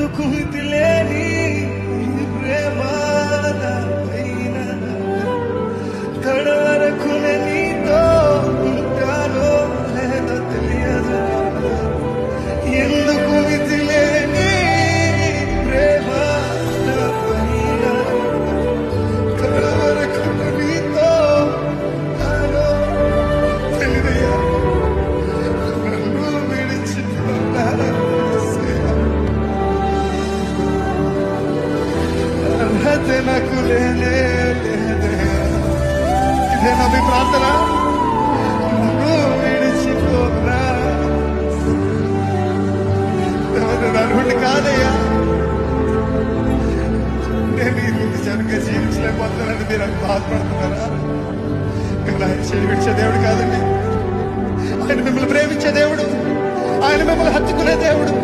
ఎందుకు మితిలేని ఈ ప్రేమ పైన తడవరకు నీతో ఉంటానో లేదో తెలియదు. ఎందుకు మితిలేని ప్రేమ పైన తడవరకు నీతో ఉంటానో తెలియదయ్యా. నన్ను విడిచిపోతాను అర్హత నాకు లేదే లేదయ్యా. ఇదేనా మీ ప్రార్థన? నన్ను విడిచిపోరా అనుకుంటే కాదయ్యా. నేను ఈ నిజంగా జీవించలేకపోతున్నానని మీరు బాధపడుతున్నారా? కానీ ఆయన చేయించే దేవుడు కాదండి. ఆయన మిమ్మల్ని ప్రేమించే దేవుడు, ఆయన మిమ్మల్ని హత్తుకునే దేవుడు.